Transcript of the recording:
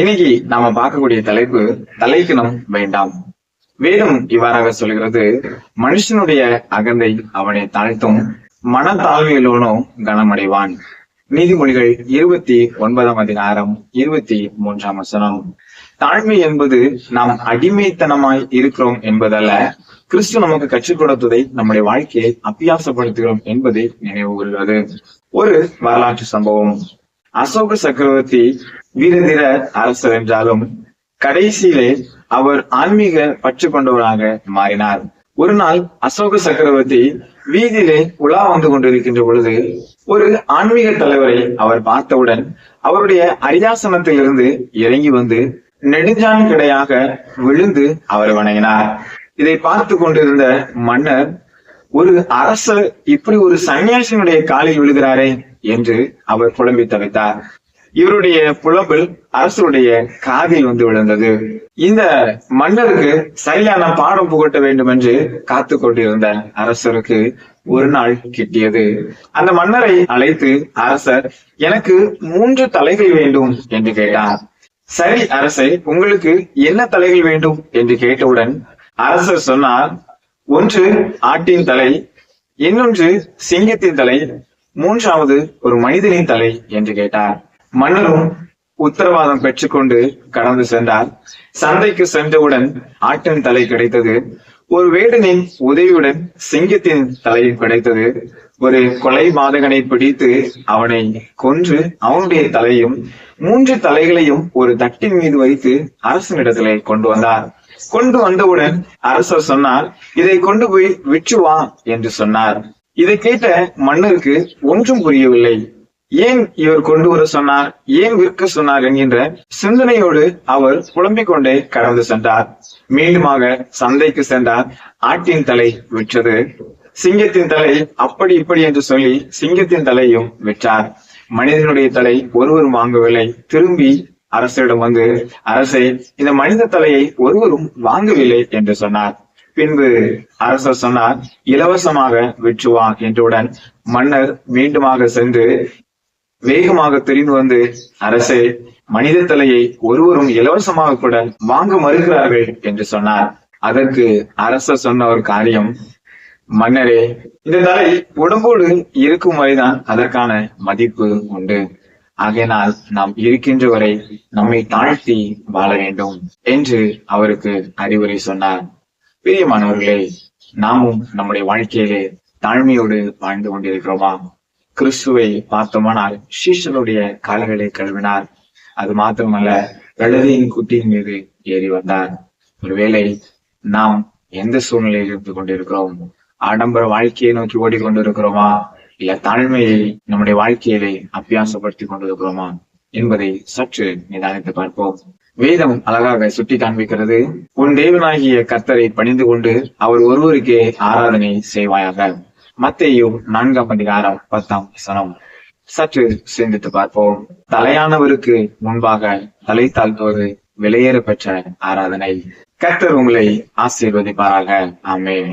இன்னைக்கு நாம பார்க்கக்கூடிய தலைப்பு தலைக்கணம் வேண்டாம். வேதம் இவ்வாறாக சொல்கிறது, மனுஷனுடைய அகந்தை அவனை தாழ்த்தும், மனத்தாழ்மையிலோனோ கனமடைவான். நீதிமொழிகள் 29ஆம் அதிகாரம் 23ஆம் வசனம். தாழ்மை என்பது நாம் அடிமைத்தனமாய் இருக்கிறோம் என்பதல்ல, கிறிஸ்து நமக்கு கற்றுக் கொடுத்ததை நம்முடைய வாழ்க்கையை அபியாசப்படுத்துகிறோம் என்பதை நினைவு கூறுகிறது. ஒரு வரலாற்று சம்பவம். அசோக சக்கரவர்த்தி வீரதீர அரசர் என்றாலும் கடைசியிலே அவர் ஆன்மீக பற்று கொண்டவராக மாறினார். ஒரு நாள் அசோக சக்கரவர்த்தி வீதியிலே உலா வந்து கொண்டிருக்கின்ற பொழுது ஒரு ஆன்மீக தலைவரை அவர் பார்த்தவுடன் அவருடைய அரியாசனத்திலிருந்து இறங்கி வந்து நெடுஞ்சான் கிடையாக விழுந்து அவர் வணங்கினார். இதை பார்த்து கொண்டிருந்த மன்னர், ஒரு அரசர் இப்படி ஒரு சன்னியாசியினுடைய காலில் விழுகிறாரே என்று அவர் புலம்பி தவித்தார். இவருடைய புலம்பல் அரசருடைய காதில் வந்து விழுந்தது. இந்த மன்னருக்கு சரியான பாடம் புகட்ட வேண்டும் என்று காத்து கொண்டிருந்த அரசருக்கு ஒரு நாள் கிட்டியது. அந்த மன்னரை அழைத்து, அரசர், எனக்கு 3 தலைகள் வேண்டும் என்று கேட்டார். சரி அரசே, உங்களுக்கு என்ன தலைகள் வேண்டும் என்று கேட்டவுடன் அரசர் சொன்னார், 1 ஆட்டின் தலை, இன்னொன்று சிங்கத்தின் தலை, 3வது ஒரு மனிதனின் தலை என்று கேட்டார். மன்னரும் உத்தரவாதம் பெற்றுக்கொண்டு கடந்து சென்றார். சந்தைக்கு சென்றவுடன் ஆட்டின் தலை கிடைத்தது. ஒரு வேடனின் உதவியுடன் சிங்கத்தின் தலையும் கிடைத்தது. ஒரு கொலை பாதகனை பிடித்து அவனை கொன்று அவனுடைய தலையும் 3 தலைகளையும் ஒரு தட்டின் மீது வைத்து அரசனிடத்திலே கொண்டு வந்தார். கொண்டு வந்தவுடன் அரசர் சொன்னார், இதை கொண்டு போய் விற்று வா என்று சொன்னார். இதை கேட்ட மன்னருக்கு ஒன்றும் புரியவில்லை. ஏன் இவர் கொண்டு வர சொன்னார், ஏன் விற்க சொன்னார் என்கின்ற சிந்தனையோடு அவர் புலம்பிக் கொண்டே கடந்து சென்றார். மீண்டுமாக சந்தைக்கு சென்றார். ஆட்டின் தலை விற்றது. சிங்கத்தின் தலை அப்படி இப்படி என்று சொல்லி சிங்கத்தின் தலையும் விற்றார். மனிதனுடைய தலை ஒருவரும் வாங்கவில்லை. திரும்பி அரசரிடம் வந்து, அரசே, இந்த மனித தலையை ஒருவரும் வாங்கவில்லை என்று சொன்னார். பின்பு அரசர் சொன்னார், இலவசமாக விற்றுவா என்றுடன் மன்னர் மீண்டுமாக சென்று வேகமாக தெரிந்து வந்து, அரசே, மனித தலையை ஒருவரும் இலவசமாக கூட வாங்க மறுக்கிறார்கள் என்று சொன்னார். அதற்கு அரசர் சொன்ன ஒரு காரியம், மன்னரே, இந்த தலை உடம்போடு இருக்கும் வரைதான் அதற்கான மதிப்பு உண்டு. ஆகையினால் நாம் இருக்கின்ற வரை நம்மை தாழ்த்தி வாழ வேண்டும் என்று அவருக்கு அறிவுரை சொன்னார். பிரியமானவர்களே, நாமும் நம்முடைய வாழ்க்கையிலே தாழ்மையோடு வாழ்ந்து கொண்டிருக்கிறோமா? கிறிஸ்துவை பார்த்தோமானால் சீஷனுடைய கால்களை கழுவினார். அது மாத்திரமல்ல, கழுதையின் குட்டியின் மீது ஏறி வந்தார். ஒருவேளை நாம் எந்த சூழ்நிலையில் இருந்து கொண்டிருக்கிறோம்? ஆடம்பர வாழ்க்கையை நோக்கி ஓடிக்கொண்டிருக்கிறோமா, இல்ல தாழ்மையை நம்முடைய வாழ்க்கையிலே அபியாசப்படுத்திக் கொண்டிருக்கிறோமா என்பதை சற்று நிதானித்து பார்ப்போம். வேதம் அழகாக சுட்டி காண்பிக்கிறது, உன் தேவனாகிய கர்த்தரை பணிந்து கொண்டு அவர் ஒருவருக்கே ஆராதனை செய்வாயாக. மத்தேயு 4ஆம் அதிகாரம் 10ஆம் வசனம். சற்று சிந்தித்து பார்ப்போம். தலையானவருக்கு முன்பாக தலை தாழ்த்துவது விலையேற பெற்ற ஆராதனை. கர்த்தர் உங்களை ஆசீர்வதிப்பாராக. ஆமென்.